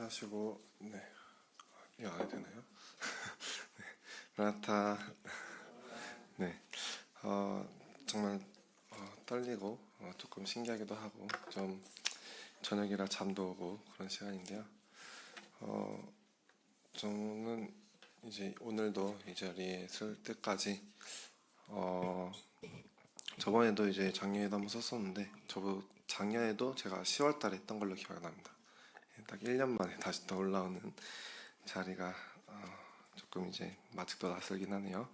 하시고, 네. 이거 안 해도 되나요? 네. 라타, 네. 어, 정말 떨리고 조금 신기하기도 하고 좀 저녁이라 잠도 오고 그런 시간인데요. 어, 저는 이제 오늘도 이 자리에 설 때까지 어, 저번에도 이제 작년에도 한번 썼었는데 작년에도 제가 10월 달에 했던 걸로 기억이 납니다. 딱 1년 만에 다시 또 올라오는 자리가 조금 이제 아직도 낯설긴 하네요.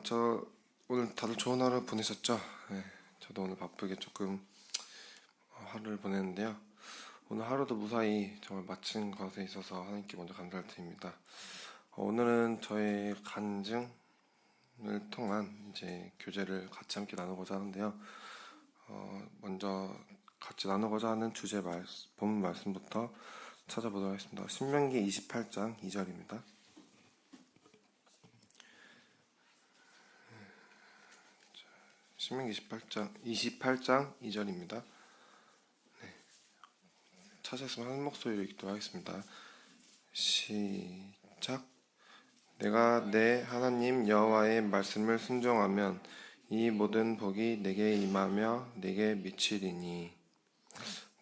저 오늘 다들 좋은 하루 보내셨죠? 네, 저도 오늘 바쁘게 조금 하루를 보냈는데요. 오늘 하루도 무사히 정말 마친 것에 있어서 하나님께 먼저 감사를 드립니다. 오늘은 저의 간증을 통한 이제 교제를 같이 함께 나누고자 하는데요. 먼저 같이 나누고자 하는 본문 말씀부터 찾아보도록 하겠습니다. 신명기 28장 2절입니다. 신명기 28장 2절입니다. 네. 찾았으면 한 목소리로 읽도록 하겠습니다. 시작. 내가 내 하나님 여호와의 말씀을 순종하면 이 모든 복이 내게 임하며 내게 미치리니.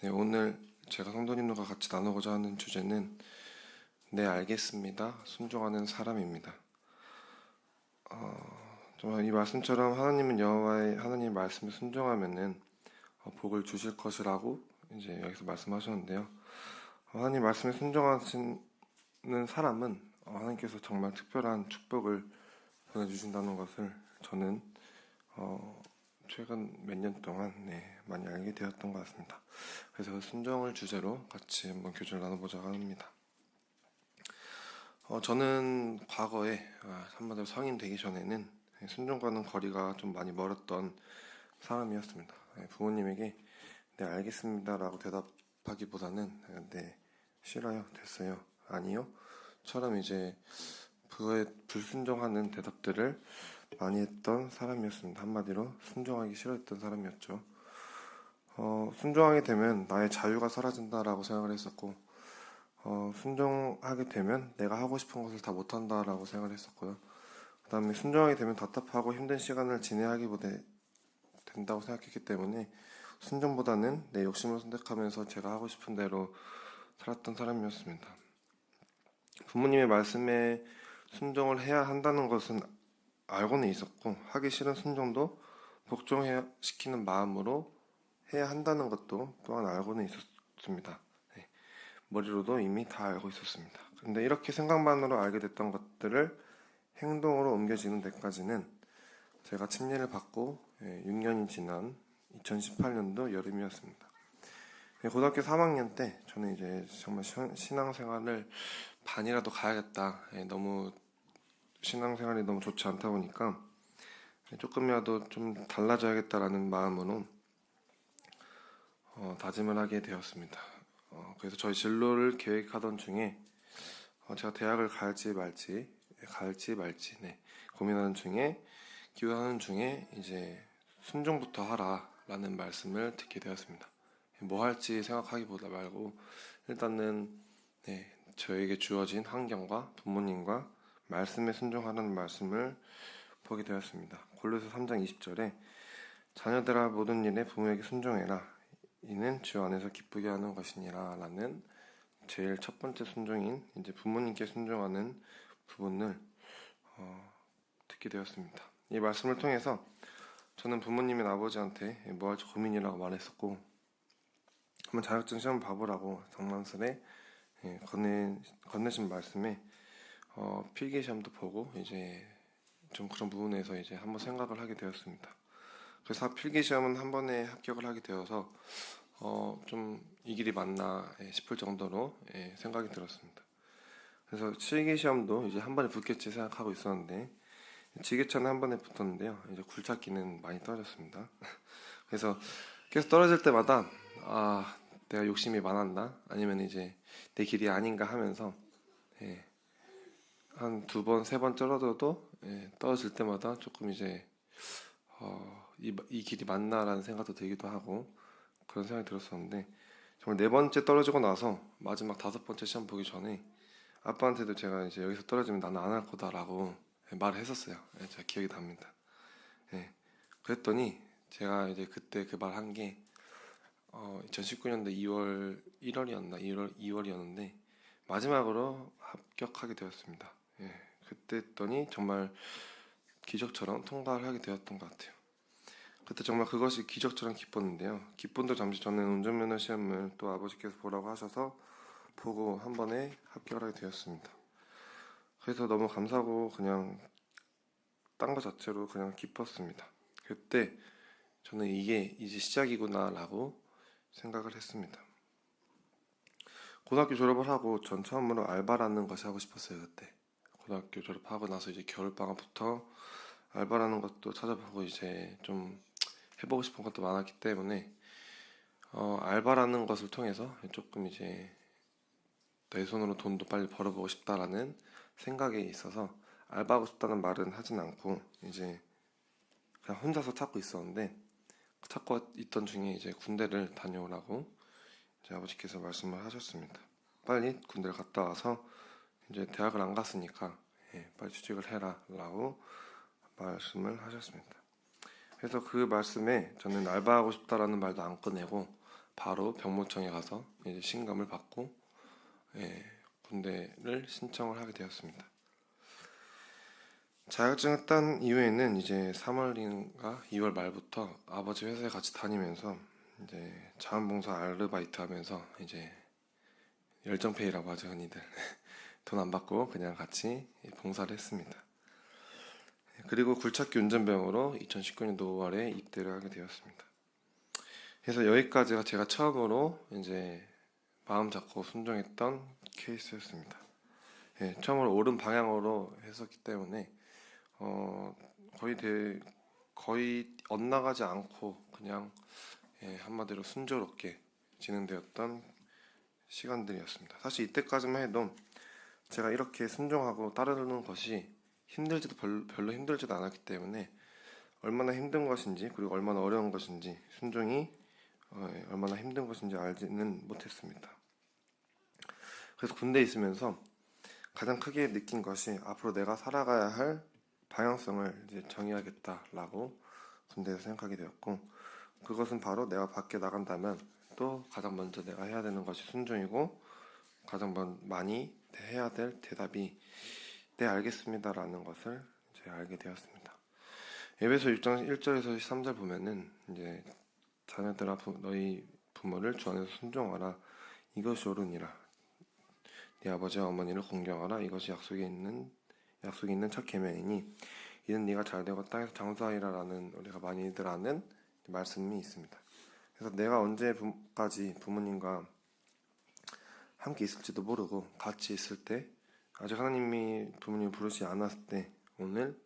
네, 오늘 제가 성도님들과 같이 나누고자 하는 주제는 네, 알겠습니다. 순종하는 사람입니다. 정말 이 말씀처럼 하나님은 하나님 말씀에 순종하면은 복을 주실 것이라고 이제 여기서 말씀하셨는데요. 하나님 말씀에 순종하시는 사람은 하나님께서 정말 특별한 축복을 보내주신다는 것을 저는 최근 몇 년 동안 많이 알게 되었던 것 같습니다. 그래서 순종을 주제로 같이 한번 교제를 나눠보자고 합니다. 저는 과거에 한마디로 성인 되기 전에는 순종과는 거리가 좀 많이 멀었던 사람이었습니다. 부모님에게 네, 알겠습니다라고 대답하기보다는 네, 싫어요, 됐어요, 아니요 처럼 이제 그거에 불순종하는 대답들을 많이 했던 사람이었습니다. 한마디로 순종하기 싫어했던 사람이었죠. 순종하게 되면 나의 자유가 사라진다라고 생각을 했었고, 순종하게 되면 내가 하고 싶은 것을 다 못한다라고 생각을 했었고요. 그 다음에 순종하게 되면 답답하고 힘든 시간을 지내야기보다 된다고 생각했기 때문에 순종보다는 내 욕심을 선택하면서 제가 하고 싶은 대로 살았던 사람이었습니다. 부모님의 말씀에 순종을 해야 한다는 것은 알고는 있었고, 하기 싫은 순종도 복종시키는 마음으로 해야 한다는 것도 또한 알고는 있었습니다. 네. 머리로도 이미 다 알고 있었습니다. 근데 이렇게 생각만으로 알게 됐던 것들을 행동으로 옮겨지는 데까지는 제가 침례를 받고 6년이 지난 2018년도 여름이었습니다. 고등학교 3학년 때 저는 이제 정말 신앙생활을 반이라도 가야겠다. 너무 신앙생활이 너무 좋지 않다 보니까 조금이라도 좀 달라져야겠다라는 마음으로 다짐을 하게 되었습니다. 그래서 저희 진로를 계획하던 중에 제가 대학을 갈지 말지 고민하는 중에 기도하는 중에 이제 순종부터 하라라는 말씀을 듣게 되었습니다. 뭐 할지 생각하기보다 말고 일단은 저에게 주어진 환경과 부모님과 말씀에 순종하라는 말씀을 보게 되었습니다. 골로새 3장 20절에 자녀들아 모든 일에 부모에게 순종해라. 이는 주 안에서 기쁘게 하는 것이니라 라는 제일 첫 번째 순종인 이제 부모님께 순종하는 부분을 듣게 되었습니다. 이 말씀을 통해서 저는 부모님인 아버지한테 뭐 할지 고민이라고 말했었고, 한번 자격증 시험 봐보라고 장난스레 건네신 말씀에 필기 시험도 보고 이제 좀 그런 부분에서 이제 한번 생각을 하게 되었습니다. 그래서 필기 시험은 한 번에 합격을 하게 되어서 좀 이 길이 맞나 싶을 정도로 생각이 들었습니다. 그래서 실기 시험도 이제 한 번에 붙겠지 생각하고 있었는데 지게차는 한 번에 붙었는데요. 이제 굴착기는 많이 떨어졌습니다. 그래서 계속 떨어질 때마다 내가 욕심이 많았나? 아니면 이제 내 길이 아닌가 하면서 한 두 번, 세 번 떨어져도 떨어질 때마다 조금 이제 이 길이 맞나라는 생각도 들기도 하고 그런 생각이 들었었는데 정말 네 번째 떨어지고 나서 마지막 다섯 번째 시험 보기 전에 아빠한테도 제가 이제 여기서 떨어지면 나는 안 할 거다라고 말을 했었어요. 예, 제가 기억이 납니다. 예, 그랬더니 제가 이제 그때 그 말 한 게 2019년도 2월 1월이었나 2월이었는데 마지막으로 합격하게 되었습니다. 예, 그때 했더니 정말 기적처럼 통과를 하게 되었던 것 같아요. 그때 정말 그것이 기적처럼 기뻤는데요. 기쁨도 잠시 전에 운전면허 시험을 또 아버지께서 보라고 하셔서 보고 한 번에 합격하게 되었습니다. 그래서 너무 감사하고 그냥 딴 거 자체로 그냥 기뻤습니다. 그때 저는 이게 이제 시작이구나라고 생각을 했습니다. 고등학교 졸업을 하고 전 처음으로 알바라는 것이 하고 싶었어요. 그때 고등학교 졸업하고 나서 이제 겨울방학부터 알바라는 것도 찾아보고 이제 좀 해보고 싶은 것도 많았기 때문에 알바라는 것을 통해서 조금 이제 내 손으로 돈도 빨리 벌어보고 싶다라는 생각에 있어서 알바하고 싶다는 말은 하진 않고 이제 그냥 혼자서 찾고 있었는데 찾고 있던 중에 이제 군대를 다녀오라고 이제 아버지께서 말씀을 하셨습니다. 빨리 군대를 갔다 와서 이제 대학을 안 갔으니까 빨리 취직을 해라라고 말씀을 하셨습니다. 그래서 그 말씀에 저는 알바하고 싶다라는 말도 안 꺼내고 바로 병무청에 가서 이제 신감을 받고 군대를 신청을 하게 되었습니다. 자격증을 딴 이후에는 이제 3월인가 2월 말부터 아버지 회사에 같이 다니면서 이제 자원봉사 아르바이트 하면서 이제 열정페이라고 하죠, 흔히들. 돈 안 받고 그냥 같이 봉사를 했습니다. 그리고 굴착기 운전병으로 2019년도 5월에 입대를 하게 되었습니다. 그래서 여기까지가 제가 처음으로 이제 마음 잡고 순종했던 케이스였습니다. 처음으로 옳은 방향으로 했었기 때문에 거의 엇나가지 않고 그냥 한마디로 순조롭게 진행되었던 시간들이었습니다. 사실 이때까지만 해도 제가 이렇게 순종하고 따르는 것이 힘들지도 별로 힘들지도 않았기 때문에 얼마나 힘든 것인지 그리고 얼마나 어려운 것인지 순종이 얼마나 힘든 것인지 알지는 못했습니다. 그래서 군대에 있으면서 가장 크게 느낀 것이 앞으로 내가 살아가야 할 방향성을 이제 정해야겠다라고 군대에서 생각하게 되었고 그것은 바로 내가 밖에 나간다면 또 가장 먼저 내가 해야 되는 것이 순종이고 가장 많이 해야 될 대답이 네 알겠습니다라는 것을 이제 알게 되었습니다. 에베소 6장 1절에서 3절 보면은 이제 자녀들아 너희 부모를 주 안에서 순종하라 이것이 옳으니라 네 아버지와 어머니를 공경하라 이것이 약속이 있는 첫 계명이니 이는 네가 잘되고 땅에서 장수하리라라는 우리가 많이들 아는 말씀이 있습니다. 그래서 내가 언제까지 부모님과 함께 있을지도 모르고 같이 있을 때 아직 하나님이 부모님을 부르지 않았을 때 오늘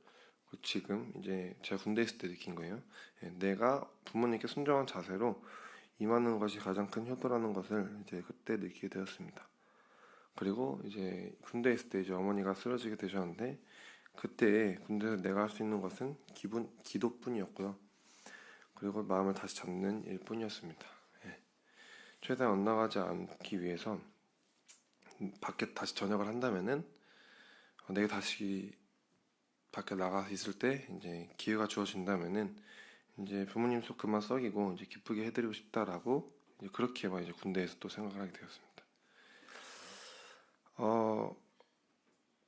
지금 이제 제가 군대에 있을 때 느낀 거예요. 내가 부모님께 순종한 자세로 임하는 것이 가장 큰 효도라는 것을 이제 그때 느끼게 되었습니다. 그리고 이제 군대에 있을 때 이제 어머니가 쓰러지게 되셨는데 그때 군대에서 내가 할 수 있는 것은 기도뿐이었고요. 그리고 마음을 다시 잡는 일뿐이었습니다. 최대한 엇나가지 않기 위해서 밖에 다시 전역을 한다면은 내가 다시 밖에 나가 있을 때 이제 기회가 주어진다면은 이제 부모님 속 그만 썩이고 이제 기쁘게 해드리고 싶다라고 이제 그렇게만 이제 군대에서 또 생각을 하게 되었습니다.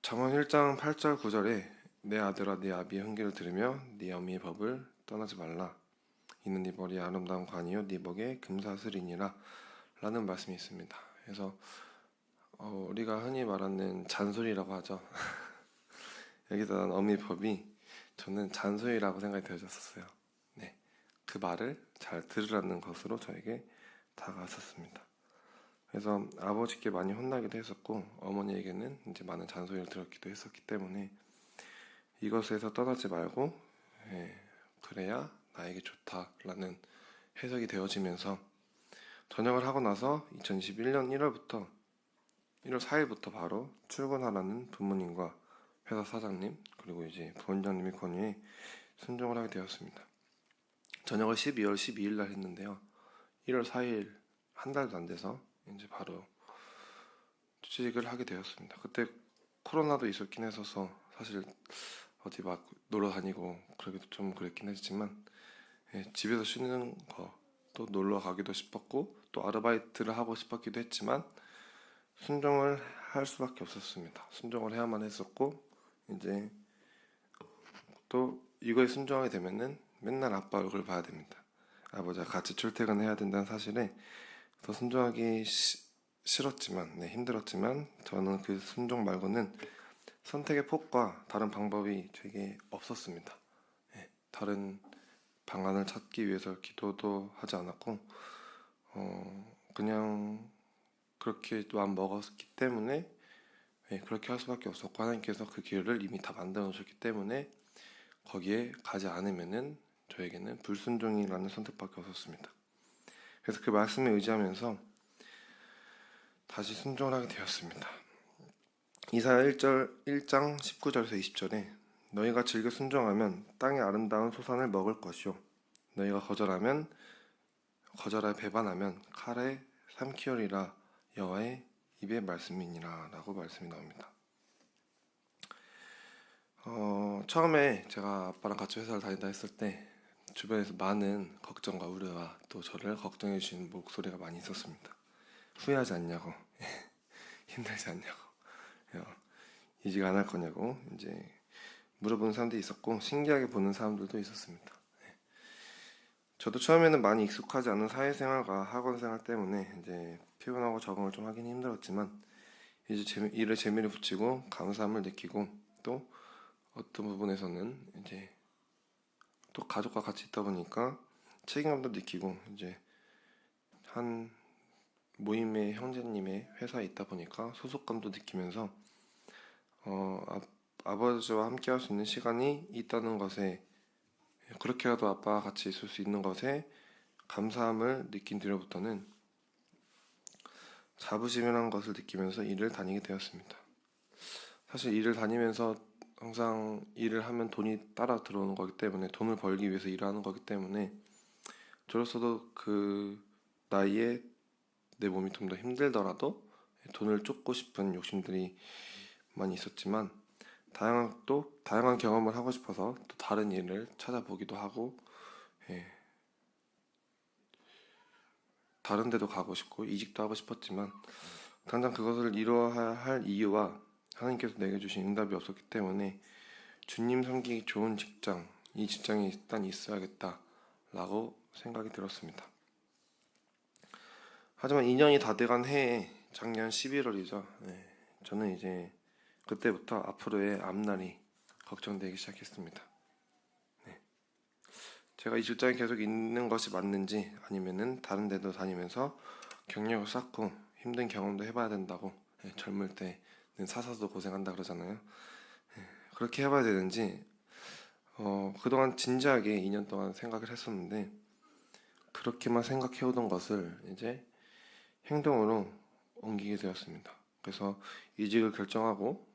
잠언 1장 8절 9절에 내 아들아 네 아비의 훈계를 들으며 네 어미의 법을 떠나지 말라 이는 네 머리에 아름다운 관이요 네 목에 금사슬이니라 라는 말씀이 있습니다. 그래서 우리가 흔히 말하는 잔소리라고 하죠. 여기서 난 어미 법이 저는 잔소리라고 생각이 되어졌었어요. 네, 그 말을 잘 들으라는 것으로 저에게 다가왔었습니다. 그래서 아버지께 많이 혼나기도 했었고 어머니에게는 이제 많은 잔소리를 들었기도 했었기 때문에 이것에서 떠나지 말고 그래야 나에게 좋다라는 해석이 되어지면서 전역을 하고 나서 2021년 1월 4일부터 바로 출근하라는 부모님과 회사 사장님 그리고 이제 부원장님의 권유에 순종을 하게 되었습니다. 전역을 12월 12일 날 했는데요. 1월 4일 한 달도 안 돼서 이제 바로 취직을 하게 되었습니다. 그때 코로나도 있었긴 했어서 사실 어디 막 놀러 다니고 그러기도 좀 그랬긴 했지만 집에서 쉬는 거 또 놀러 가기도 싶었고 또 아르바이트를 하고 싶었기도 했지만 순종을 할 수밖에 없었습니다. 순종을 해야만 했었고 이제 또 이거에 순종하게 되면은 맨날 아빠 얼굴 봐야 됩니다. 아버지와 같이 출퇴근해야 된다는 사실에 더 순종하기 싫었지만 힘들었지만 저는 그 순종 말고는 선택의 폭과 다른 방법이 되게 없었습니다. 다른 방안을 찾기 위해서 기도도 하지 않았고 그냥 그렇게 마음 먹었기 때문에 그렇게 할 수밖에 없었고 하나님께서 그 길을 이미 다 만들어 놓으셨기 때문에 거기에 가지 않으면은 저에게는 불순종이라는 선택밖에 없었습니다. 그래서 그 말씀에 의지하면서 다시 순종을 하게 되었습니다. 이사야 1장 19절에서 20절에 너희가 즐겨 순종하면 땅의 아름다운 소산을 먹을 것이요 너희가 거절하여 배반하면 칼에 삼키리라 여호와의 입의 말씀이니라 라고 말씀이 나옵니다. 처음에 제가 아빠랑 같이 회사를 다닌다 했을 때 주변에서 많은 걱정과 우려와 또 저를 걱정해 주시는 목소리가 많이 있었습니다. 후회하지 않냐고 힘들지 않냐고 이직 안 할 거냐고 이제 물어보는 사람들이 있었고 신기하게 보는 사람들도 있었습니다. 저도 처음에는 많이 익숙하지 않은 사회생활과 학원생활 때문에 이제 피곤하고 적응을 좀 하긴 힘들었지만 이제 일에 재미를 붙이고 감사함을 느끼고 또 어떤 부분에서는 이제 또 가족과 같이 있다 보니까 책임감도 느끼고 이제 한 모임의 형제님의 회사에 있다 보니까 소속감도 느끼면서 아버지와 함께 할 수 있는 시간이 있다는 것에 그렇게라도 아빠와 같이 있을 수 있는 것에 감사함을 느낀 뒤로부터는 자부심이라는 것을 느끼면서 일을 다니게 되었습니다. 사실 일을 다니면서 항상 일을 하면 돈이 따라 들어오는 거기 때문에 돈을 벌기 위해서 일을 하는 거기 때문에 저로서도 그 나이에 내 몸이 좀 더 힘들더라도 돈을 쫓고 싶은 욕심들이 많이 있었지만 다양한 경험을 하고 싶어서 또 다른 일을 찾아보기도 하고 다른 데도 가고 싶고 이직도 하고 싶었지만 당장 그것을 이루어야 할 이유와 하나님께서 내게 주신 응답이 없었기 때문에 주님 섬기기 좋은 직장, 이 직장에 일단 있어야겠다라고 생각이 들었습니다. 하지만 2년이 다 돼간 해에 작년 11월이죠. 저는 이제 그때부터 앞으로의 앞날이 걱정되기 시작했습니다. 제가 이 직장에 계속 있는 것이 맞는지 아니면은 다른 데도 다니면서 경력을 쌓고 힘든 경험도 해봐야 된다고 젊을 때는 사서도 고생한다 그러잖아요. 그렇게 해봐야 되는지 그동안 진지하게 2년 동안 생각을 했었는데 그렇게만 생각해오던 것을 이제 행동으로 옮기게 되었습니다. 그래서 이직을 결정하고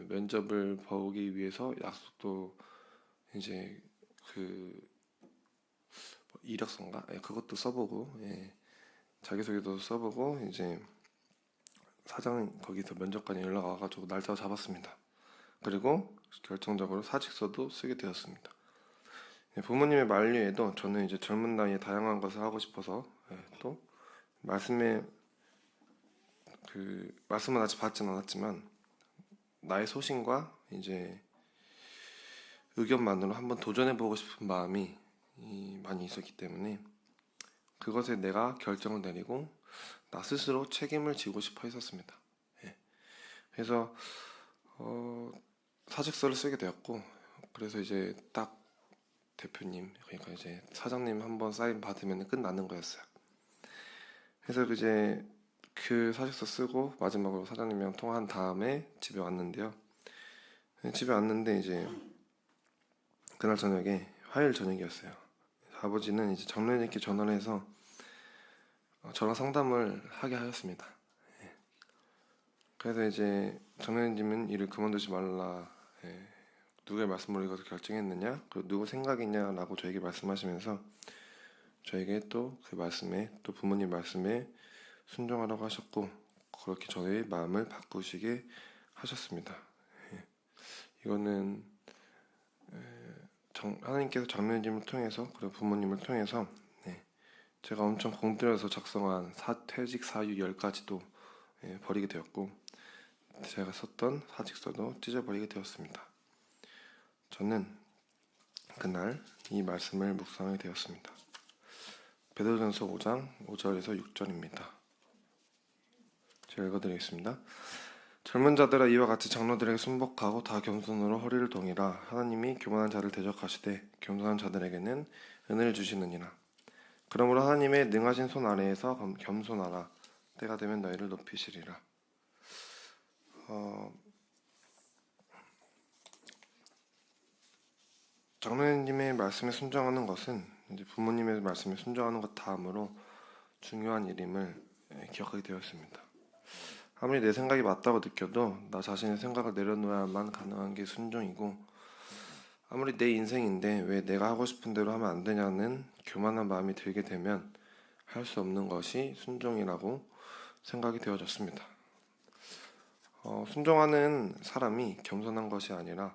면접을 보기 위해서 약속도 이제 그 이력서인가 그것도 써보고 자기소개도 써보고 이제 사장 거기서 면접관이 연락 와가지고 날짜 잡았습니다. 그리고 결정적으로 사직서도 쓰게 되었습니다. 부모님의 만류에도 저는 이제 젊은 나이에 다양한 것을 하고 싶어서 또 말씀은 아직 받지는 않았지만 나의 소신과 이제 의견만으로 한번 도전해보고 싶은 마음이 많이 있었기 때문에 그것에 내가 결정을 내리고 나 스스로 책임을 지고 싶어 했었습니다. 그래서 사직서를 쓰게 되었고 그래서 이제 딱 대표님 그러니까 이제 사장님 한번 사인 받으면 끝나는 거였어요. 그래서 이제 그 사직서 쓰고 마지막으로 사장님이랑 통화한 다음에 집에 왔는데요. 집에 왔는데 이제 그날 저녁에 화요일 저녁이었어요. 아버지는 이제 정례님께 전화를 해서 저랑 상담을 하게 하였습니다. 그래서 이제 정례님은 일을 그만두지 말라. 누구의 말씀으로 이것을 결정했느냐? 그리고 누구 생각이냐라고 저에게 말씀하시면서 저에게 또 그 말씀에 또 부모님 말씀에 순종하라고 하셨고 그렇게 저의 마음을 바꾸시게 하셨습니다. 예. 이거는 하나님께서 장로님을 통해서 그리고 부모님을 통해서 제가 엄청 공들여서 작성한 퇴직 사유 10가지도 버리게 되었고 제가 썼던 사직서도 찢어버리게 되었습니다. 저는 그날 이 말씀을 묵상하게 되었습니다. 베드로전서 5장 5절에서 6절입니다. 제가 읽어드리겠습니다. 젊은 자들아 이와 같이 장로들에게 순복하고 다 겸손으로 허리를 동이라. 하나님이 교만한 자를 대적하시되 겸손한 자들에게는 은혜를 주시느니라. 그러므로 하나님의 능하신 손 아래에서 겸손하라. 때가 되면 너희를 높이시리라. 장로님의 말씀에 순종하는 것은 이제 부모님의 말씀에 순종하는 것 다음으로 중요한 일임을 기억하게 되었습니다. 아무리 내 생각이 맞다고 느껴도 나 자신의 생각을 내려놓아야만 가능한 게 순종이고, 아무리 내 인생인데 왜 내가 하고 싶은 대로 하면 안 되냐는 교만한 마음이 들게 되면 할 수 없는 것이 순종이라고 생각이 되어졌습니다. 순종하는 사람이 겸손한 것이 아니라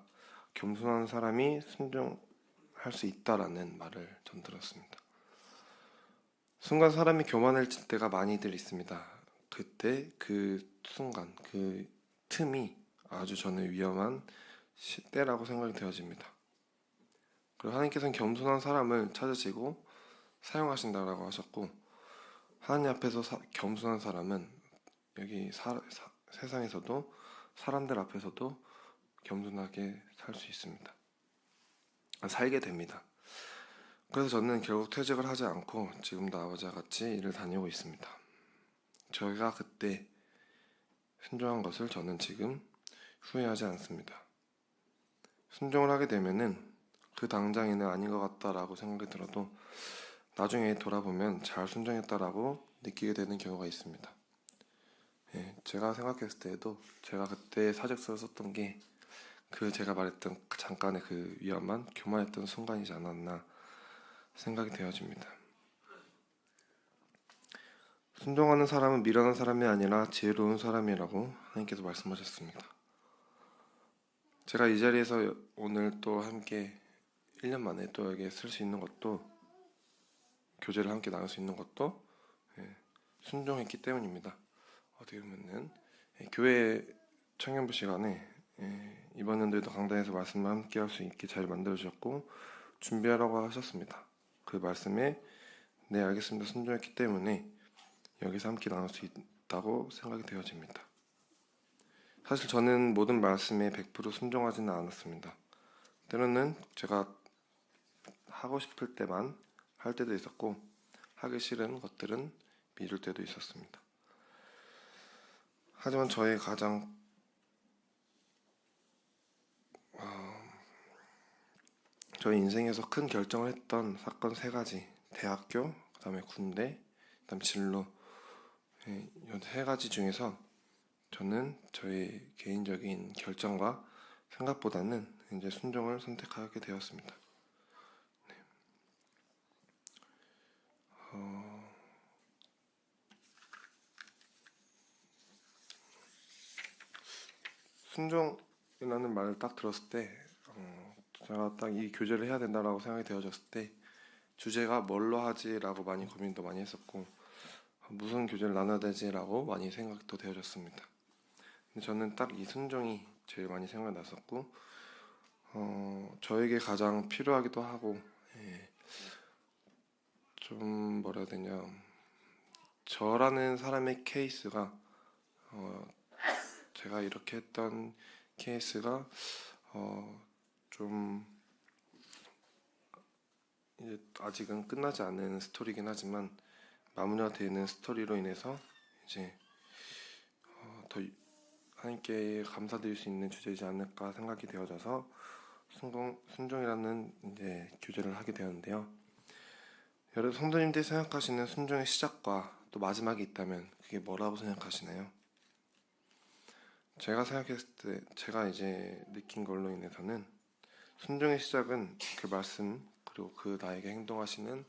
겸손한 사람이 순종할 수 있다라는 말을 전 들었습니다. 순간 사람이 교만해질 때가 많이들 있습니다. 그때 그 순간 그 틈이 아주 저는 위험한 때라고 생각이 되어집니다. 그리고 하나님께서는 겸손한 사람을 찾으시고 사용하신다라고 하셨고, 하나님 앞에서 겸손한 사람은 여기 세상에서도 사람들 앞에서도 겸손하게 살 수 있습니다. 살게 됩니다. 그래서 저는 결국 퇴직을 하지 않고 지금도 아버지와 같이 일을 다니고 있습니다. 저희가 그때 순종한 것을 저는 지금 후회하지 않습니다. 순종을 하게 되면은 그 당장에는 아닌 것 같다라고 생각이 들어도 나중에 돌아보면 잘 순종했다라고 느끼게 되는 경우가 있습니다. 제가 생각했을 때에도 제가 그때 사직서를 썼던 게 그 제가 말했던 잠깐의 그 위험한 교만했던 순간이지 않았나 생각이 되어집니다. 순종하는 사람은 미련한 사람이 아니라 지혜로운 사람이라고 하나님께서 말씀하셨습니다. 제가 이 자리에서 오늘 또 함께 1년 만에 또 여기에 쓸 수 있는 것도, 교제를 함께 나눌 수 있는 것도 순종했기 때문입니다. 어떻게 보면은 교회 청년부 시간에 이번 연도에도 강단에서 말씀을 함께 할 수 있게 잘 만들어 주셨고 준비하라고 하셨습니다. 그 말씀에 네 알겠습니다 순종했기 때문에 여기서 함께 나눌 수 있다고 생각이 되어집니다. 사실 저는 모든 말씀에 100% 순종하지는 않았습니다. 때로는 제가 하고 싶을 때만 할 때도 있었고 하기 싫은 것들은 미룰 때도 있었습니다. 하지만 저의 가장 저희 인생에서 큰 결정을 했던 사건 3가지, 대학교, 그 다음에 군대, 그 다음 진로, 이 3가지 중에서 저는 저의 개인적인 결정과 생각보다는 이제 순종을 선택하게 되었습니다. 순종이라는 말을 딱 들었을 때 제가 딱 이 교제를 해야 된다라고 생각이 되어졌을 때 주제가 뭘로 하지라고 많이 고민도 많이 했었고 무슨 교제를 나눠야 되지라고 많이 생각도 되어졌습니다. 근데 저는 딱 이 순종이 제일 많이 생각이 났었고 저에게 가장 필요하기도 하고 좀 뭐라 해야 되냐, 저라는 사람의 케이스가 제가 이렇게 했던 케이스가 좀 이제 아직은 끝나지 않은 스토리긴 하지만 마무리가 되는 스토리로 인해서 이제 더 하나님께 감사드릴 수 있는 주제이지 않을까 생각이 되어져서 순종이라는 이제 교제를 하게 되었는데요. 여러분 성도님들이 생각하시는 순종의 시작과 또 마지막이 있다면 그게 뭐라고 생각하시나요? 제가 생각했을 때 제가 이제 느낀 걸로 인해서는 순종의 시작은 그 말씀 그리고 그 나에게 행동하시는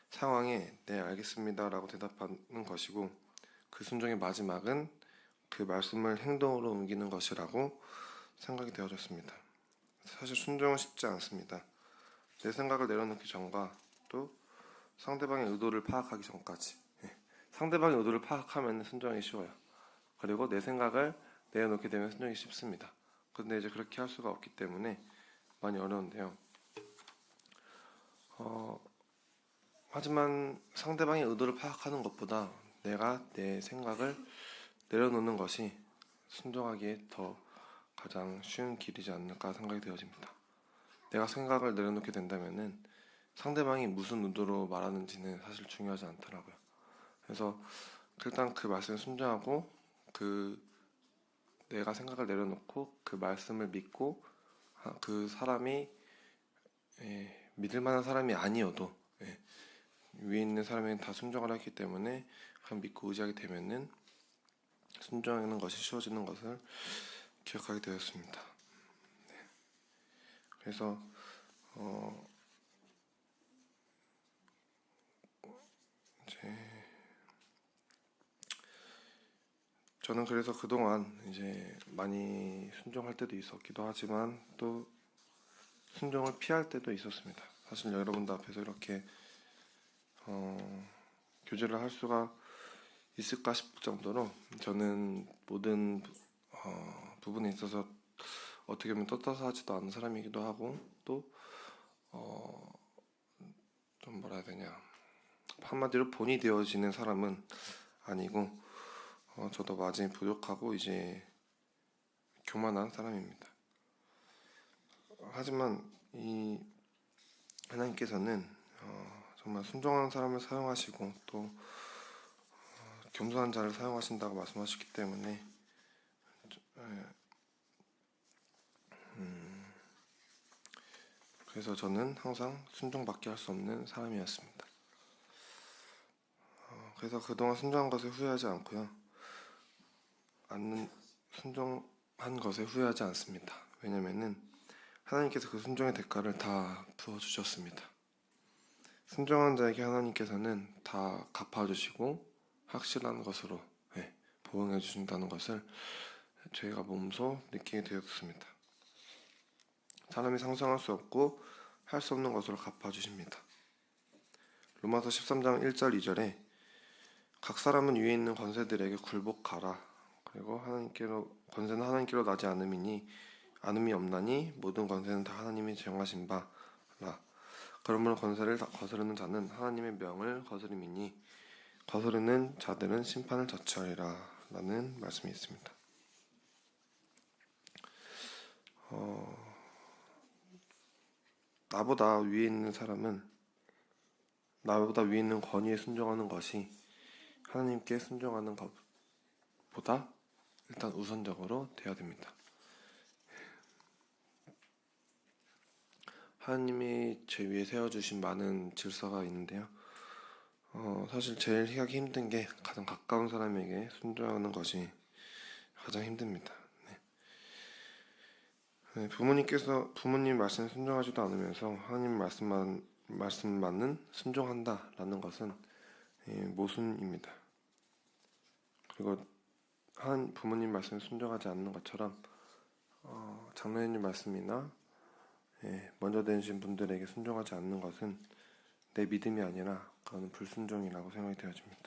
상황에 네 알겠습니다 라고 대답하는 것이고, 그 순종의 마지막은 그 말씀을 행동으로 옮기는 것이라고 생각이 되어졌습니다. 사실 순종은 쉽지 않습니다. 내 생각을 내려놓기 전과 또 상대방의 의도를 파악하기 전까지. 상대방의 의도를 파악하면 순종하기 쉬워요. 그리고 내 생각을 내려놓게 되면 순종이 쉽습니다. 근데 이제 그렇게 할 수가 없기 때문에 많이 어려운데요. 하지만 상대방의 의도를 파악하는 것보다 내가 내 생각을 내려놓는 것이 순종하기에 더 가장 쉬운 길이지 않을까 생각이 되어집니다. 내가 생각을 내려놓게 된다면은 상대방이 무슨 의도로 말하는지는 사실 중요하지 않더라고요. 그래서 일단 그 말씀에 순종하고 내가 생각을 내려놓고 그 말씀을 믿고 그 사람이 믿을 만한 사람이 아니어도 위에 있는 사람이 다 순종을 했기 때문에 그냥 믿고 의지하게 되면은 순종하는 것이 쉬워지는 것을 기억하게 되었습니다. 그래서 이제 저는 그래서 그동안 이제 많이 순종할 때도 있었기도 하지만 또 순종을 피할 때도 있었습니다. 사실 여러분들 앞에서 이렇게 교제를 할 수가 있을까 싶을 정도로 저는 모든 부분에 있어서 어떻게 보면 떳떳하지도 않은 사람이기도 하고 또 좀 뭐라 해야 되냐, 한마디로 본이 되어지는 사람은 아니고 저도 많이 부족하고 이제 교만한 사람입니다. 하지만 이 하나님께서는 정말 순종하는 사람을 사용하시고 또 겸손한 자를 사용하신다고 말씀하셨기 때문에 그래서 저는 항상 순종밖에 할 수 없는 사람이었습니다. 그래서 그동안 순종한 것에 후회하지 않고요. 순종한 것에 후회하지 않습니다. 왜냐면은 하나님께서 그 순종의 대가를 다 부어주셨습니다. 순종한 자에게 하나님께서는 다 갚아주시고 확실한 것으로 보응해 주신다는 것을 저희가 몸소 느끼게 되었습니다. 사람이 상상할 수 없고 할 수 없는 것으로 갚아주십니다. 로마서 13장 1절 2절에 각 사람은 위에 있는 권세들에게 굴복하라. 그리고 권세는 하나님께로 나지 않음이 없나니 모든 권세는 다 하나님이 정하신 바라. 그러므로 권세를 거스르는 자는 하나님의 명을 거스름이니 거스르는 자들은 심판을 자처하리라 라는 말씀이 있습니다. 나보다 위에 있는 사람은 나보다 위에 있는 권위에 순종하는 것이 하나님께 순종하는 것보다 일단 우선적으로 되어야 됩니다. 하나님이 제 위에 세워주신 많은 질서가 있는데요. 사실 제일 하기 힘든 게 가장 가까운 사람에게 순종하는 것이 가장 힘듭니다. 부모님 말씀에 순종하지도 않으면서 하나님 말씀만은 순종한다라는 것은 모순입니다. 그리고 부모님 말씀에 순종하지 않는 것처럼 장로님 말씀이나 먼저 되신 분들에게 순종하지 않는 것은 내 믿음이 아니라 그거는 불순종이라고 생각이 되어집니다.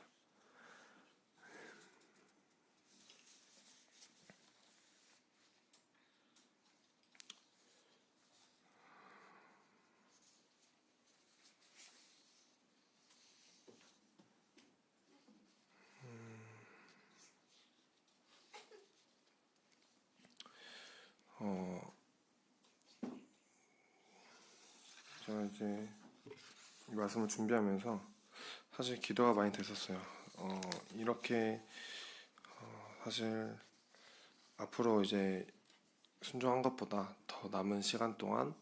제가 이제 이 말씀을 준비하면서 사실 기도가 많이 됐었어요. 이렇게 사실 앞으로 이제 순종한 것보다 더 남은 시간 동안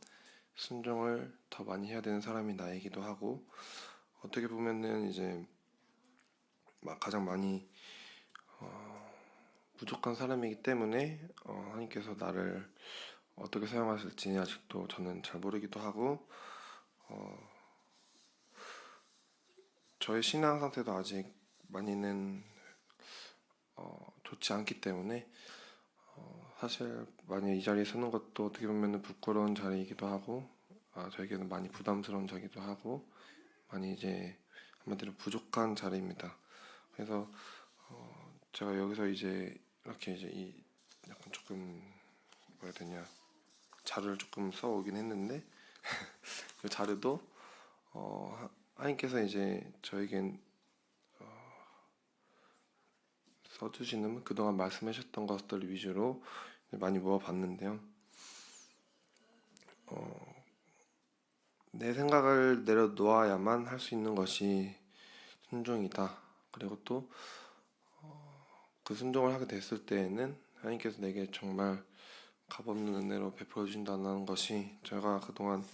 순종을 더 많이 해야 되는 사람이 나이기도 하고 어떻게 보면은 이제 가장 많이 부족한 사람이기 때문에 하나님께서 나를 어떻게 사용하실지 아직도 저는 잘 모르기도 하고 저의 신앙 상태도 아직 많이는 좋지 않기 때문에 사실 만약 이 자리에 서는 것도 어떻게 보면 부끄러운 자리이기도 하고 저에게는 많이 부담스러운 자리이기도 하고 많이 이제 한마디로 부족한 자리입니다. 그래서 제가 여기서 이제 이렇게 이제 이 약간 조금 뭐라 해야 되냐 자료를 조금 써오긴 했는데 그 자료도 하나님께서 이제 저에겐 써주시는 그동안 말씀하셨던 것들 위주로 많이 모아봤는데요. 내 생각을 내려놓아야만 할 수 있는 것이 순종이다. 그리고 또 그 순종을 하게 됐을 때에는 하나님께서 내게 정말 값없는 은혜로 베풀어 주신다는 것이 제가 그동안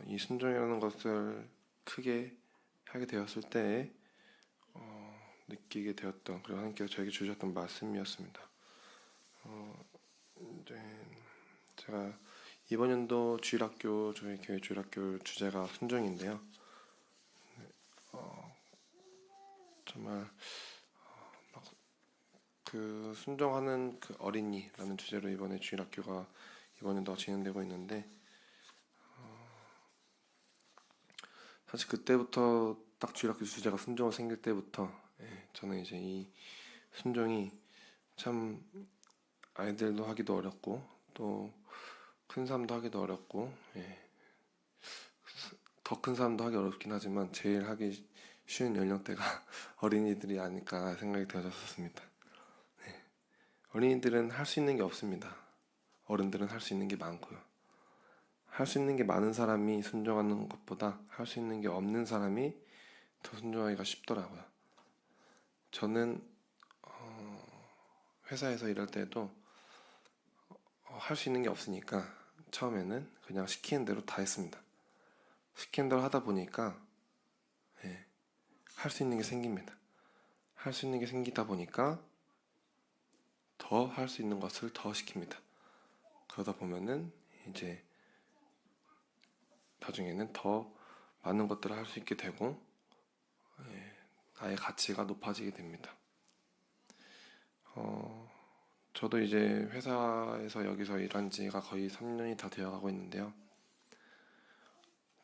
이 순종이라는 것을 크게 하게 되었을 때에 느끼게 되었던 그리고 하나님께서 저에게 주셨던 말씀이었습니다. 이제 제가 이번 연도 주일학교 저희 교회 주일학교 주제가 순종인데요. 정말 그 순종하는 그 어린이라는 주제로 이번에 주일학교가 이번 연도가 진행되고 있는데 사실 그때부터 딱 주일학교 주제가 순종을 생길 때부터 저는 이제 이 순종이 참 아이들도 하기도 어렵고 또 큰 사람도 하기도 어렵고 더 큰 사람도 하기 어렵긴 하지만 제일 하기 쉬운 연령대가 어린이들이 아닐까 생각이 되어졌었습니다. 어린이들은 할 수 있는 게 없습니다. 어른들은 할 수 있는 게 많고요. 할 수 있는 게 많은 사람이 순종하는 것보다 할 수 있는 게 없는 사람이 더 순종하기가 쉽더라고요. 저는 회사에서 일할 때도 할 수 있는 게 없으니까 처음에는 그냥 시키는 대로 다 했습니다. 시키는 대로 하다 보니까 할 수 있는 게 생깁니다. 할 수 있는 게 생기다 보니까 더 할 수 있는 것을 더 시킵니다. 그러다 보면은 이제 나중에는 더 많은 것들을 할 수 있게 되고 나의 가치가 높아지게 됩니다. 저도 이제 회사에서 여기서 일한 지가 거의 3년이 다 되어가고 있는데요.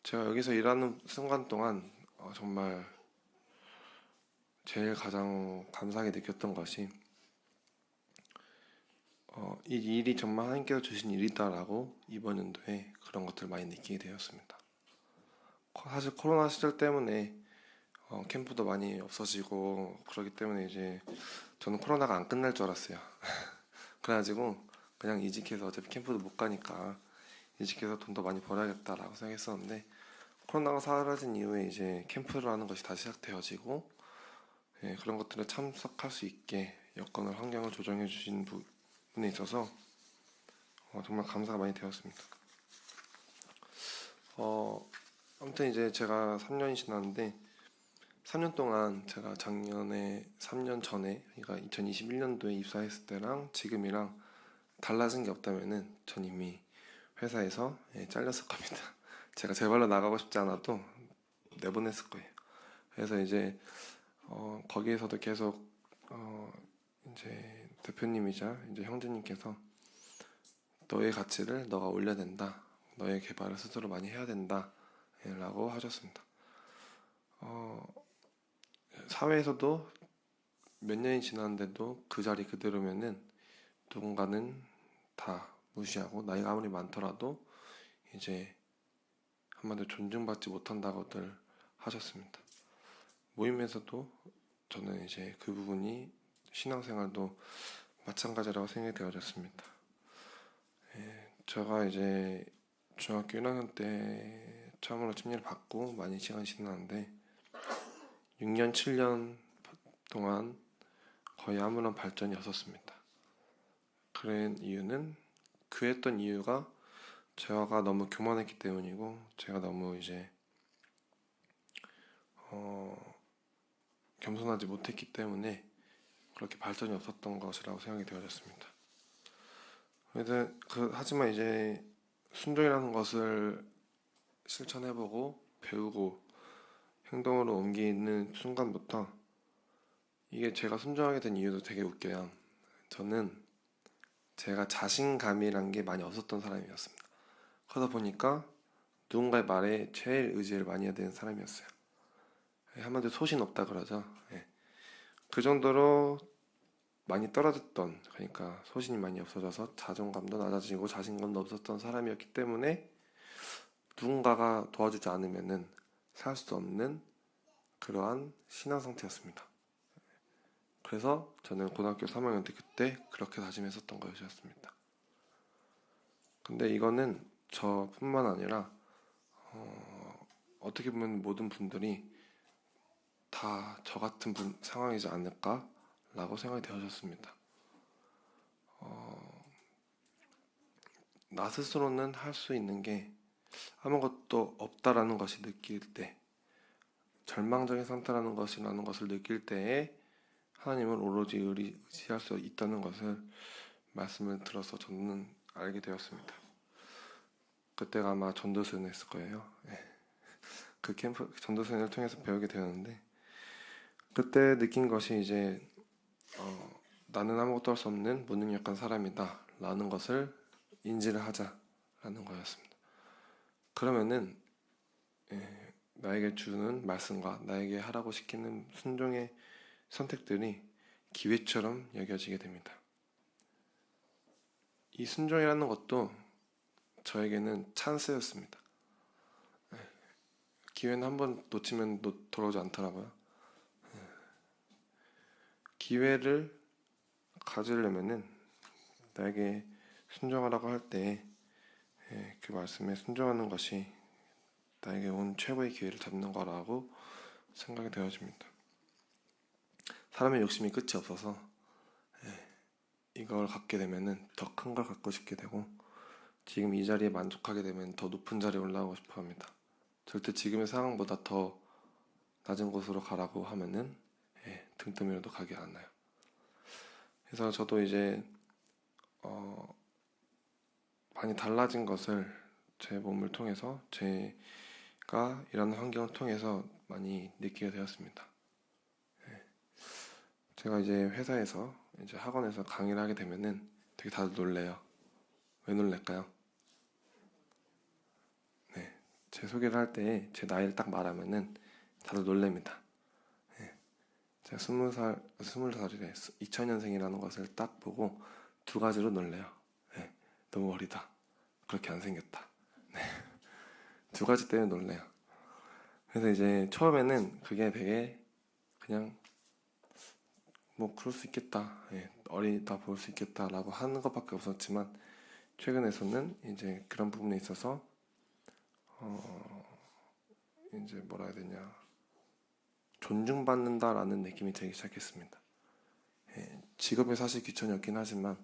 제가 여기서 일하는 순간 동안 정말 제일 가장 감사하게 느꼈던 것이 이 일이 정말 하나님께서 주신 일이다라고 이번 연도에 그런 것들을 많이 느끼게 되었습니다. 사실 코로나 시절 때문에 캠프도 많이 없어지고 그러기 때문에 이제 저는 코로나가 안 끝날 줄 알았어요. 그래가지고 그냥 이직해서 어차피 캠프도 못 가니까 이직해서 돈 더 많이 벌어야겠다라고 생각했었는데 코로나가 사라진 이후에 이제 캠프를 하는 것이 다시 시작되어지고 그런 것들에 참석할 수 있게 여건을 환경을 조정해 주신 부분에 있어서 정말 감사가 많이 되었습니다. 아무튼 이제 제가 3년이 지났는데 3년 동안 제가 작년에 3년 전에 그러니까 2021년도에 입사했을 때랑 지금이랑 달라진 게 없다면은 전 이미 회사에서 잘렸을 겁니다. 제가 제 발로 나가고 싶지 않아도 내보냈을 거예요. 그래서 이제 거기에서도 계속 이제 대표님이자 이제 형제님께서 너의 가치를 너가 올려야 된다. 너의 개발을 스스로 많이 해야 된다. 라고 하셨습니다. 사회에서도 몇 년이 지났는데도 그 자리 그대로면은 누군가는 다 무시하고 나이가 아무리 많더라도 이제 한마디로 존중받지 못한다고들 하셨습니다. 모임에서도 저는 이제 그 부분이 신앙생활도 마찬가지라고 생각이 되어졌습니다. 제가 이제 중학교 1학년 때 처음으로 침례를 받고 많이 시간이 지났는데 6년, 7년 동안 거의 아무런 발전이 없었습니다. 그런 이유는 했던 이유가 제가 너무 교만했기 때문이고 제가 너무 이제 겸손하지 못했기 때문에 그렇게 발전이 없었던 것이라고 생각이 되어졌습니다. 하지만 이제 순종이라는 것을 실천해보고 배우고 행동으로 옮기는 순간부터 이게 제가 순종하게 된 이유도 되게 웃겨요. 저는 제가 자신감이란 게 많이 없었던 사람이었습니다. 그러다 보니까 누군가의 말에 제일 의지를 많이 해야 되는 사람이었어요. 한마디로 소신 없다 그러죠. 예. 그 정도로 많이 떨어졌던, 그러니까 소신이 많이 없어져서 자존감도 낮아지고 자신감도 없었던 사람이었기 때문에 누군가가 도와주지 않으면은 살 수 없는 그러한 신앙 상태였습니다. 그래서 저는 고등학교 3학년 때 그때 그렇게 다짐했었던 것이었습니다. 근데 이거는 저뿐만 아니라 어떻게 보면 모든 분들이 다 저 같은 상황이지 않을까라고 생각이 되어졌습니다. 나 스스로는 할 수 있는 게 아무것도 없다라는 것이 느낄 때, 절망적인 상태라는 것을 느낄 때에 하나님을 오로지 의지할 수 있다는 것을 말씀을 들어서 저는 알게 되었습니다. 그때가 아마 전도수련회였을 거예요. 그 캠프 전도수련회를 통해서 배우게 되었는데, 그때 느낀 것이 이제 나는 아무것도 할 수 없는 무능력한 사람이다 라는 것을 인지를 하자라는 거였습니다. 그러면은 나에게 주는 말씀과 나에게 하라고 시키는 순종의 선택들이 기회처럼 여겨지게 됩니다. 이 순종이라는 것도 저에게는 찬스였습니다. 기회는 한번 놓치면 돌아오지 않더라고요. 기회를 가지려면은 나에게 순종하라고 할 때 그 말씀에 순종하는 것이 나에게 온 최고의 기회를 잡는 거라고 생각이 되어집니다. 사람의 욕심이 끝이 없어서 이걸 갖게 되면은 더 큰 걸 갖고 싶게 되고, 지금 이 자리에 만족하게 되면 더 높은 자리에 올라가고 싶어 합니다. 절대 지금의 상황보다 더 낮은 곳으로 가라고 하면은 등 떠밀어도 가게 않아요. 그래서 저도 이제 많이 달라진 것을 제 몸을 통해서, 제가 일하는 환경을 통해서 많이 느끼게 되었습니다. 제가 이제 회사에서 이제 학원에서 강의를 하게 되면은 되게 다들 놀래요. 왜 놀랄까요? 제 소개를 할 때 제 나이를 딱 말하면은 다들 놀랍니다. 제가 20살이래 2000년생이라는 것을 딱 보고 두 가지로 놀래요. 너무 어리다. 그렇게 안 생겼다. 두 가지 때문에 놀래요. 그래서 이제 처음에는 그게 되게 그냥 뭐 그럴 수 있겠다. 어리다 보일 수 있겠다라고 하는 것밖에 없었지만, 최근에서는 이제 그런 부분에 있어서 이제 뭐라 해야 되냐, 존중받는다라는 느낌이 들기 시작했습니다. 직업이 사실 귀천이었긴 하지만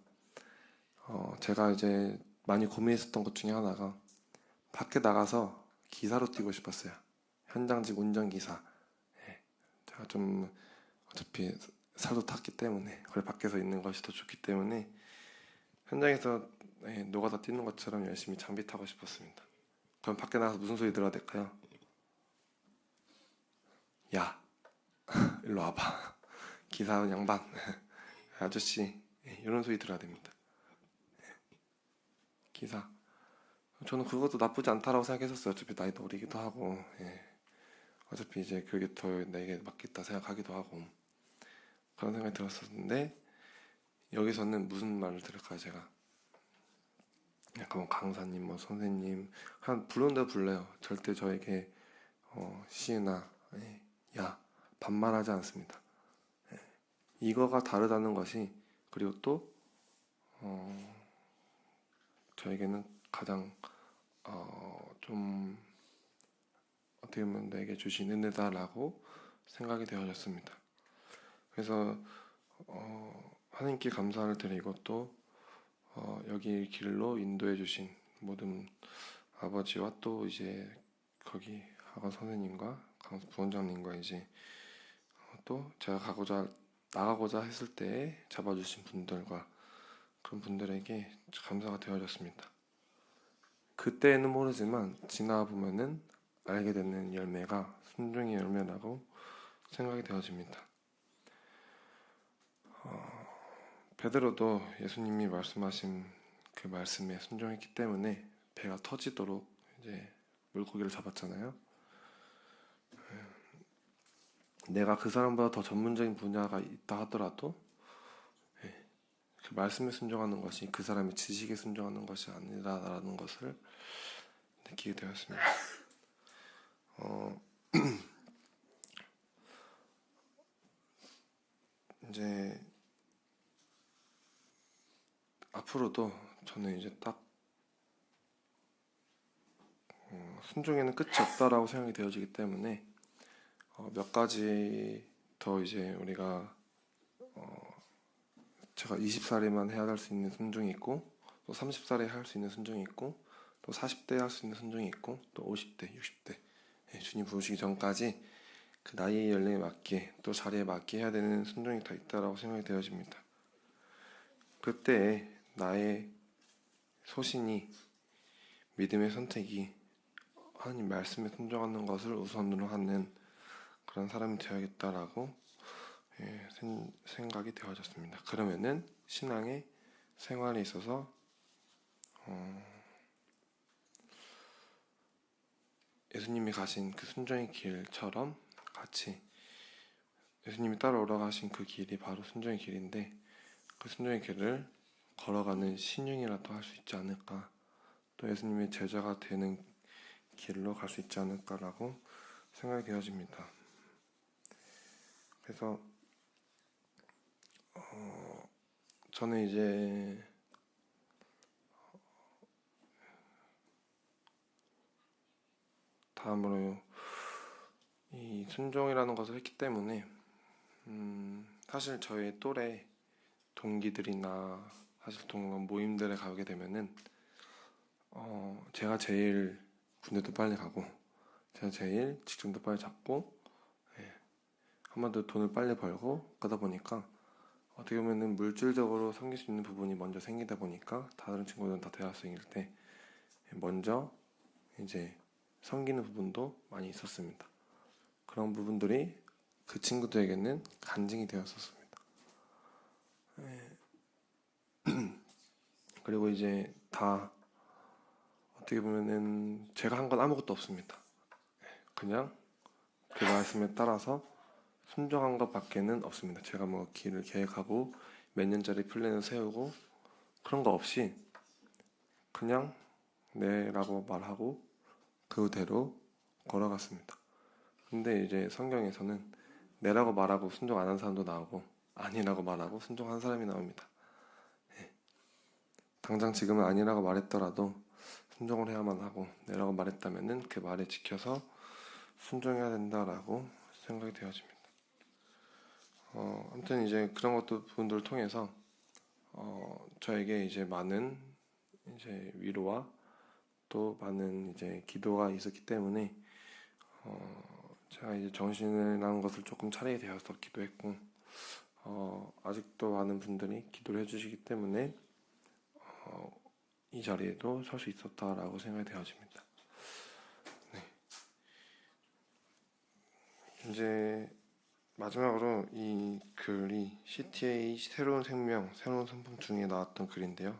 제가 이제 많이 고민했었던 것 중에 하나가 밖에 나가서 기사로 뛰고 싶었어요. 현장직 운전기사. 제가 좀 어차피 살도 탔기 때문에, 그래 밖에서 있는 것이 더 좋기 때문에 현장에서 노가다 뛰는 것처럼 열심히 장비 타고 싶었습니다. 그럼 밖에 나가서 무슨 소리 들어야 될까요? 야, 일로 와봐. 기사 양반, 아저씨, 이런 소리 들어야 됩니다. 기사. 저는 그것도 나쁘지 않다라고 생각했었어요. 어차피 나이도 어리기도 하고, 어차피 이제 그게 더 내게 맞겠다 생각하기도 하고, 그런 생각이 들었었는데, 여기서는 무슨 말을 들을까요, 제가? 약간 뭐 강사님, 뭐 선생님, 한 부르는 대로 불러요. 절대 저에게 시은아, 야, 반말하지 않습니다. 이거가 다르다는 것이, 그리고 또 저에게는 가장 좀 어떻게 보면 내게 주신 은혜다라고 생각이 되어졌습니다. 그래서 하나님께 감사를 드리고, 또 여기 길로 인도해 주신 모든 아버지와, 또 이제 거기 학원 선생님과 부원장님과, 이제 또 제가 나가고자 했을 때 잡아주신 분들과, 그런 분들에게 감사가 되어졌습니다. 그때는 모르지만 지나 보면은 알게 되는 열매가 순종의 열매라고 생각이 되어집니다. 베드로도 예수님이 말씀하신 그 말씀에 순종했기 때문에 배가 터지도록 이제 물고기를 잡았잖아요. 내가 그 사람보다 더 전문적인 분야가 있다 하더라도 그 말씀에 순종하는 것이 그 사람의 지식에 순종하는 것이 아니라는 것을 느끼게 되었습니다. 이제 앞으로도 저는 이제 딱 순종에는 끝이 없다라고 생각이 되어지기 때문에 몇 가지 더 이제 우리가 제가 20살에만 해야 할 수 있는 순종이 있고 또 30살에 할 수 있는 순종이 있고 또 40대에 할 수 있는 순종이 있고 또 50대, 60대 주님 부르시기 전까지 그 나이의 연령에 맞게 또 자리에 맞게 해야 되는 순종이 다 있다라고 생각이 되어집니다. 그때 나의 소신이 믿음의 선택이 하나님 말씀에 순종하는 것을 우선으로 하는 그런 사람이 되어야겠다라고 생각이 되어졌습니다. 그러면은 신앙의 생활에 있어서 예수님이 가신 그 순종의 길처럼 같이 예수님이 따라오러 가신 그 길이 바로 순종의 길인데 그 순종의 길을 걸어가는 신용이라도 할 수 있지 않을까, 또 예수님의 제자가 되는 길로 갈 수 있지 않을까라고 생각이 되어집니다. 그래서 저는 이제 다음으로 이 순종이라는 것을 했기 때문에 사실 저의 또래 동기들이나 사실 동반 모임들에 가게 되면은 제가 제일 군대도 빨리 가고 제가 제일 직장도 빨리 잡고 한마디로 돈을 빨리 벌고 그러다 보니까 어떻게 보면은 물질적으로 섬길 수 있는 부분이 먼저 생기다 보니까 다른 친구들은 다 대학생일 때 먼저 이제 섬기는 부분도 많이 있었습니다. 그런 부분들이 그 친구들에게는 간증이 되었었습니다. 그리고 이제 다 어떻게 보면은 제가 한 건 아무것도 없습니다. 그냥 그 말씀에 따라서 순종한 것밖에는 없습니다. 제가 뭐 길을 계획하고 몇 년짜리 플랜을 세우고 그런 거 없이 그냥 네라고 말하고 그대로 걸어갔습니다. 근데 이제 성경에서는 네라고 말하고 순종 안 한 사람도 나오고 아니라고 말하고 순종한 사람이 나옵니다. 당장 지금은 아니라고 말했더라도 순종을 해야만 하고 네라고 말했다면은 그 말에 지켜서 순종해야 된다라고 생각이 되어집니다. 아무튼 이제 그런 것도 부분들을 통해서 저에게 이제 많은 이제 위로와 또 많은 이제 기도가 있었기 때문에 제가 이제 정신이라는 것을 조금 차리게 되어서 기도했고 아직도 많은 분들이 기도를 해주시기 때문에 이 자리에도 설 수 있었다라고 생각이 되어집니다. 네. 이제 마지막으로 이 글이 CTA 새로운 생명, 새로운 선풍 중에 나왔던 글인데요.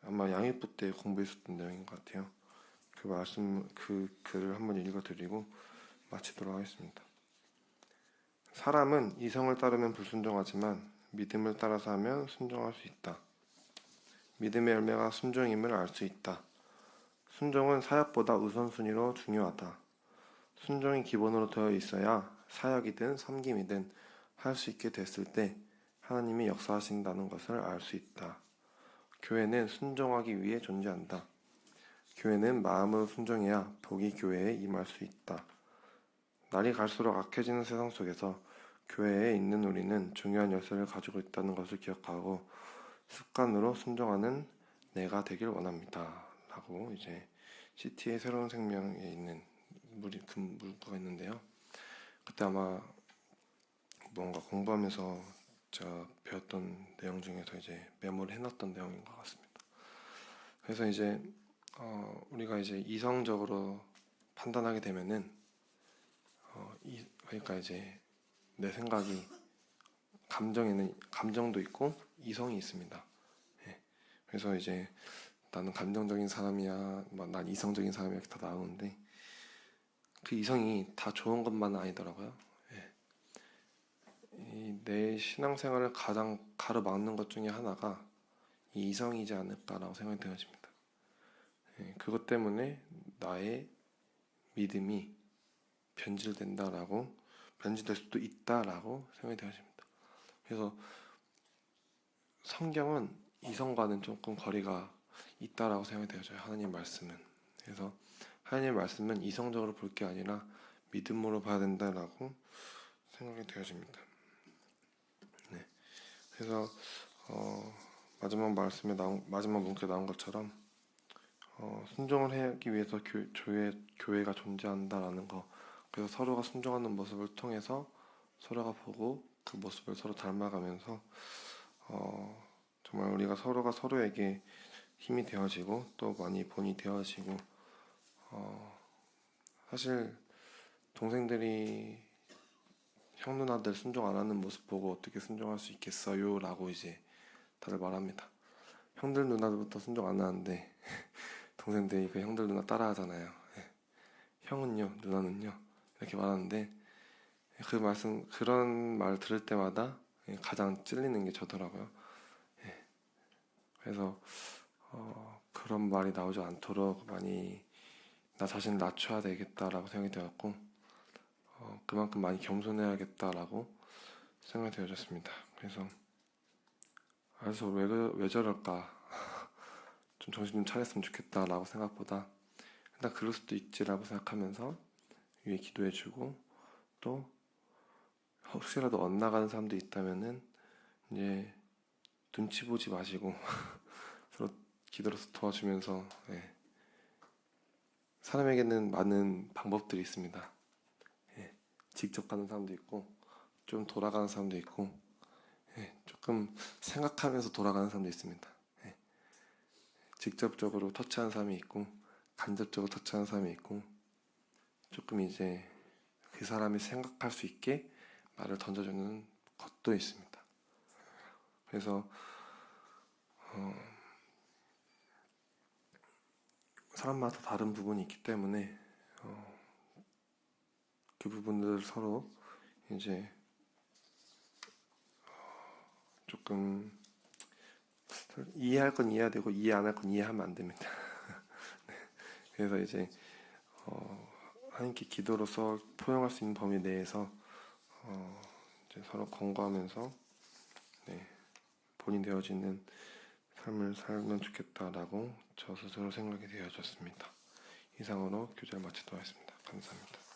아마 양육부 때 공부했었던 내용인 것 같아요. 그 글을 한번 읽어드리고 마치도록 하겠습니다. 사람은 이성을 따르면 불순종하지만 믿음을 따라서 하면 순종할 수 있다. 믿음의 열매가 순종임을 알 수 있다. 순종은 사역보다 우선순위로 중요하다. 순종이 기본으로 되어 있어야 사역이든 섬김이든 할 수 있게 됐을 때 하나님이 역사하신다는 것을 알 수 있다. 교회는 순종하기 위해 존재한다. 교회는 마음으로 순종해야 복이 교회에 임할 수 있다. 날이 갈수록 악해지는 세상 속에서 교회에 있는 우리는 중요한 열쇠를 가지고 있다는 것을 기억하고 습관으로 순종하는 내가 되길 원합니다. 라고 이제 CT의 새로운 생명에 있는 문구가 있는데요. 그때 아마 뭔가 공부하면서 제가 배웠던 내용 중에서 이제 메모를 해놨던 내용인 것 같습니다. 그래서 이제 우리가 이제 이성적으로 판단하게 되면은 그러니까 이제 내 생각이 감정에는 감정도 있고 이성이 있습니다. 예. 그래서 이제 나는 감정적인 사람이야, 난 이성적인 사람이야 이렇게 다 나오는데 그 이성이 다 좋은 것만은 아니더라고요. 예. 내 신앙생활을 가장 가로막는 것 중에 하나가 이 이성이지 않을까라고 생각이 되어집니다. 예. 그것 때문에 나의 믿음이 변질될 수도 있다라고 생각이 되어집니다. 그래서 성경은 이성과는 조금 거리가 있다라고 생각이 되어져요. 하나님 말씀은. 그래서 하나님 말씀은 이성적으로 볼 게 아니라 믿음으로 봐야 된다라고 생각이 되어집니다. 네. 그래서 마지막 말씀에 마지막 문구에 나온 것처럼 순종을 하기 위해서 교회가 존재한다라는 거. 그래서 서로가 순종하는 모습을 통해서 서로가 보고 그 모습을 서로 닮아가면서 정말 우리가 서로가 서로에게 힘이 되어지고 또 많이 본이 되어지고 사실 동생들이 형 누나들 순종 안 하는 모습 보고 어떻게 순종할 수 있겠어요? 라고 이제 다들 말합니다. 형들 누나들부터 순종 안 하는데 동생들이 그 형들 누나 따라 하잖아요. 형은요, 누나는요 이렇게 말하는데 그런 말 들을 때마다 가장 찔리는 게 저더라고요. 그래서 그런 말이 나오지 않도록 많이 나 자신을 낮춰야 되겠다라고 생각이 되었고 그만큼 많이 겸손해야겠다라고 생각이 되어졌습니다. 그래서 왜 저럴까 좀 정신 좀 차렸으면 좋겠다라고 생각보다 일단 그럴 수도 있지라고 생각하면서 위에 기도해주고 또 혹시라도 엇나가는 사람도 있다면은 이제 눈치 보지 마시고 서로 기도로서 도와주면서 사람에게는 많은 방법들이 있습니다. 직접 가는 사람도 있고 좀 돌아가는 사람도 있고 조금 생각하면서 돌아가는 사람도 있습니다. 직접적으로 터치하는 사람이 있고 간접적으로 터치하는 사람이 있고 조금 이제 그 사람이 생각할 수 있게 말을 던져주는 것도 있습니다. 그래서 사람마다 다른 부분이 있기 때문에 그 부분들을 서로 이제 조금 이해할 건 이해해야 되고 이해 안 할 건 이해하면 안 됩니다. 그래서 이제 하나님께 기도로서 포용할 수 있는 범위 내에서 이제 서로 권고하면서 본인 되어지는 삶을 살면 좋겠다라고 저 스스로 생각이 되어졌습니다. 이상으로 교제를 마치도록 하겠습니다. 감사합니다.